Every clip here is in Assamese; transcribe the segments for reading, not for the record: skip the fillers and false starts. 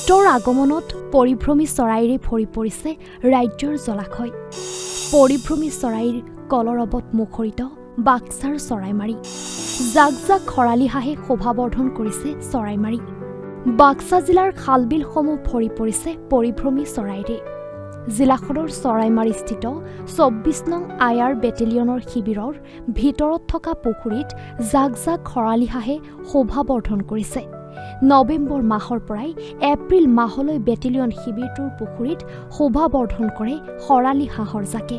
শীতৰ আগমনত পৰিভ্ৰমী চৰাইৰে ভৰি পৰিছে ৰাজ্যৰ জলাশয়। পৰিভ্ৰমী চৰাইৰ কলৰৱত মুখৰিত বাক্সাৰ চৰাইমাৰী। জাক জাক খৰালি হাঁহে শোভাবৰ্ধন কৰিছে চৰাইমাৰী। বাক্সা জিলাৰ খালবিলসমূহ ভৰি পৰিছে পৰিভ্ৰমী চৰাইৰে। জিলাখনৰ চৰাইমাৰীস্থিত ২৪ নং আয়াৰ বেটেলিয়নৰ শিবিৰৰ ভিতৰত থকা পুখুৰীত জাক জাক খৰালি হাঁহে শোভাবৰ্ধন কৰিছে। নৱেম্বৰ মাহৰ পৰাই এপ্ৰিল মাহলৈ বেটেলিয়ন শিবিৰটোৰ পুখুৰীত শোভাবৰ্ধন কৰে খৰালি হাঁহৰ জাকে।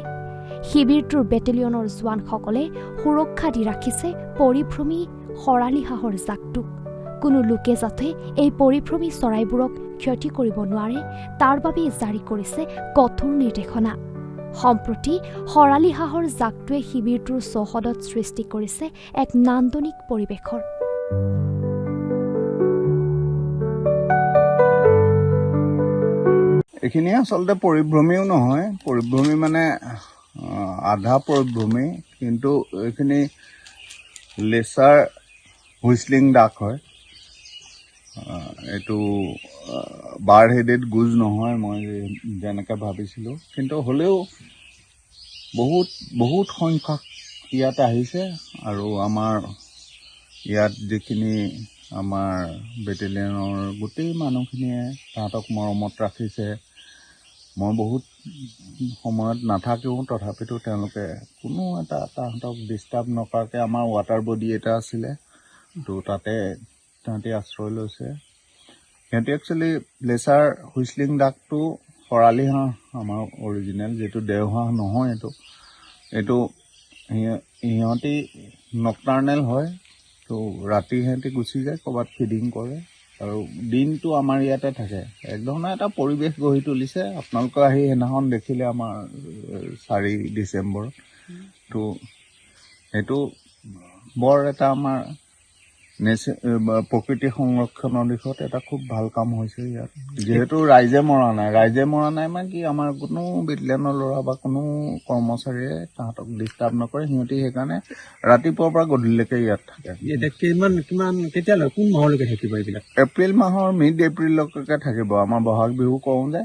শিবিৰটোৰ বেটেলিয়নৰ জোৱানসকলে সুৰক্ষা দি ৰাখিছে পৰিভ্ৰমী খৰালি হাঁহৰ জাকটোক। কোনো লোকে যাতে এই পৰিভ্ৰমী চৰাইবোৰক ক্ষতি কৰিব নোৱাৰে তাৰ বাবে জাৰি কৰিছে কঠোৰ নিৰ্দেশনা। সম্প্ৰতি খৰালি হাঁহৰ জাকটোৱে শিবিৰটোৰ চৌহদত সৃষ্টি কৰিছে এক নান্দনিক পৰিৱেশৰ। এইখিনি আচলতে পৰিভ্ৰমীও নহয়, পৰিভ্ৰমী মানে আধা পৰিভ্ৰমী, কিন্তু এইখিনি লেচাৰ হুইচলিং ডাক হয়। এইটো বাৰ্ড হেডেড গুজ নহয় মই যেনেকৈ ভাবিছিলোঁ, কিন্তু হ'লেও বহুত সংখ্যক ইয়াত আহিছে। আৰু আমাৰ ইয়াত যিখিনি আমাৰ বেটেলিয়নৰ গোটেই মানুহখিনিয়ে তাহাঁতক মৰমত ৰাখিছে। মই বহুত সময়ত নাথাকোঁ, তথাপিতো তেওঁলোকে কোনো এটা তাহাঁতক ডিষ্টাৰ্ব নকৰাকৈ আমাৰ ৱাটাৰ বডি এটা আছিলে, তো তাতে তাহাঁতি আশ্ৰয় লৈছে। সিহঁতি একচুৱেলি লেচাৰ হুইচলিং ডাকটো খৰালি হাঁহ আমাৰ অৰিজিনেল, যিটো দেওহাঁহ নহয়। এইটো সিহঁতি নক্টাৰ্নেল হয়, তো ৰাতি সিহঁতি গুচি যায় ক'ৰবাত ফিডিং কৰে আৰু দিনটো আমাৰ ইয়াতে থাকে। একধৰণৰ এটা পৰিৱেশ গঢ়ি তুলিছে। আপোনালোকে আহি সেইদিনাখন দেখিলে আমাৰ 4 ডিচেম্বৰত। তো সেইটো বৰ এটা আমাৰ প্ৰকৃতি সংৰক্ষণৰ দিশত এটা খুব ভাল কাম হৈছে ইয়াত। যিহেতু ৰাইজে মৰা নাই মানে কি, আমাৰ কোনো বেটেলিয়নৰ ল'ৰা বা কোনো কৰ্মচাৰীয়ে তাহাঁতক ডিষ্টাৰ্ব নকৰে। সিহঁতি সেইকাৰণে ৰাতিপুৱাৰ পৰা গধূলিলৈকে ইয়াত থাকে। কেতিয়ালৈ কোন মাহলৈকে থাকিব এইবিলাক? এপ্ৰিল মাহৰ মিড এপ্ৰিললৈকে থাকিব। আমাৰ বহাগ বিহু কৰোঁ যে,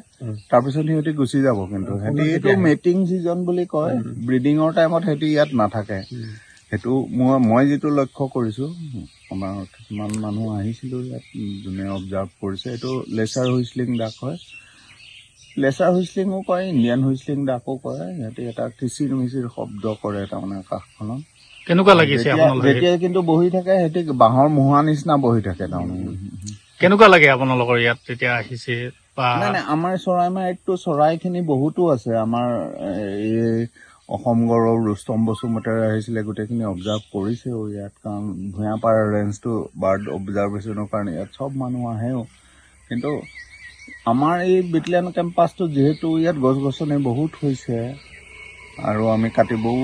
তাৰপিছত সিহঁতি গুচি যাব। কিন্তু সিহঁতি এইটো মেটিং ছিজন বুলি কয়, ব্ৰিডিঙৰ টাইমত সিহঁতি ইয়াত নাথাকে। সেইটো মই যিটো লক্ষ্য কৰিছোঁ, আমাৰ কিছুমান মানুহ আহিছিলোঁ ইয়াত যোনে অবজাৰ্ভ কৰিছে। এইটো লেচাৰ হুইচলিং ডাক হয়। লেচাৰ হুইচলিঙো কয়, ইণ্ডিয়ান হুইচলিং ডাকো কয়। সিহঁতি এটা কিচিৰ মিচিৰ শব্দ কৰে তাৰমানে আকাশখনত। কেনেকুৱা লাগিছে যেতিয়া কিন্তু বহি থাকে, সিহঁতি বাঁহৰ মুঢ়া নিচিনা বহি থাকে তাৰমানে। কেনেকুৱা লাগে আপোনালোকৰ ইয়াত যেতিয়া আহিছে? নাই, আমাৰ চৰাইমাৰীততো চৰাইখিনি বহুতো আছে। আমাৰ এই অসম গৌৰৱ ৰুস্তম বসুমতাৰী আহিছিলে, গোটেইখিনি অবজাৰ্ভ কৰিছেও ইয়াত। কাৰণ ভূঞাপাৰা ৰেঞ্জটো বাৰ্ড অবজাৰ্ভেশ্যনৰ কাৰণে ইয়াত চব মানুহ আহেও। কিন্তু আমাৰ এই বেটেলিয়ন কেম্পাছটো যিহেতু ইয়াত গছ গছনি বহুত হৈছে আৰু আমি কাটিবও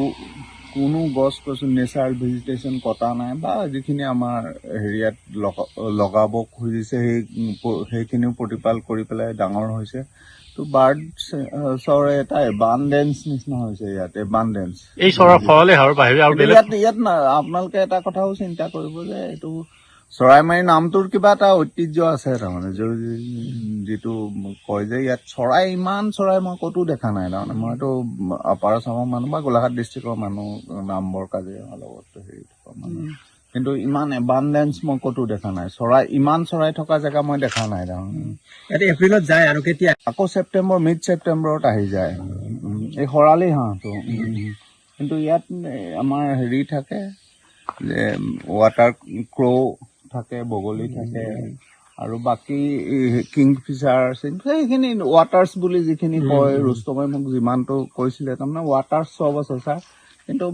কোনো গছ গছনি নেচাৰেল ভেজিটেশ্যন কটা নাই, বা যিখিনি আমাৰ হেৰিয়াত লগাব খুজিছে সেইখিনিও প্ৰতিপাল কৰি পেলাই ডাঙৰ হৈছে। তো বাৰ্ডছৰ এটা এবাণ্ডেঞ্চ নিচিনা হৈছে ইয়াত। এবাণ্ডেঞ্চ এই খৰালি হাঁহৰ বাহিৰে আৰু ইয়াত আপোনালোকে এটা কথাও চিন্তা কৰিব যে এইটো চৰাইমাৰী নামটোৰ কিবা এটা ঐতিহ্য আছে তাৰমানে, যিটো কয় যে ইয়াত ইমান চৰাই মই ক'তো দেখা নাই। তাৰমানে মইতো আপাৰ আছামৰ মানুহ বা গোলাঘাট ডিষ্ট্ৰিক্টৰ মানুহ, নামবৰ কাজিৰঙাৰ লগত হেৰি থকা মানুহ, কিন্তু ইমান এবাণ্ডেঞ্চ মই ক'তো দেখা নাই। ইমান চৰাই থকা জেগা মই দেখা নাই তাৰমানে। এপ্ৰিলত যায় আৰু কেতিয়া আকৌ মিড ছেপ্টেম্বৰত আহি যায় এই খৰালি হাঁহটো। কিন্তু ইয়াত আমাৰ হেৰি থাকে যে ৱাটাৰ ক্ৰ' থাকে, বগলী থাকে, আৰু বাকী কিংফিচাৰ সেইখিনি ৱাটাৰ্ছ বুলি যিখিনি কয়, ৰুস্তমে মোক যিমানটো কৈছিলে, তাৰমানে ৱাটাৰ্ছ চব আছে ছাৰ। কিন্তু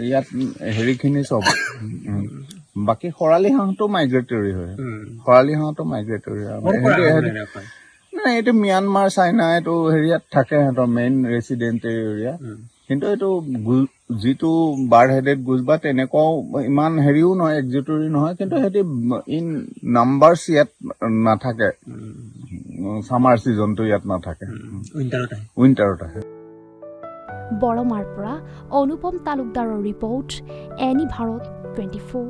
ইয়াত হেৰিখিনি চব বাকী খৰালি হাঁহটো মাইগ্ৰেটৰী হয়। নাই, এইটো ম্যানমাৰ, চাইনা, এইটো হেৰিয়াত থাকে, সিহঁতৰ মেইন ৰেচিডেণ্টেৰী এৰিয়া। কিন্তু এইটো যিটো বাৰ্ড হেডেড গুজ বা তেনেকুৱাও ইমান হেৰিও নহয়, এক্সিটৰী নহয়। কিন্তু সিহঁতি ইন নাম্বাৰ্ছ ইয়াত নাথাকে। ছামাৰ ছিজনটো ইয়াত নাথাকে, উইণ্টাৰত আহে। বৰমাৰ পৰা অনুপম তালুকদাৰৰ ৰিপৰ্ট, এনি ভাৰত 24।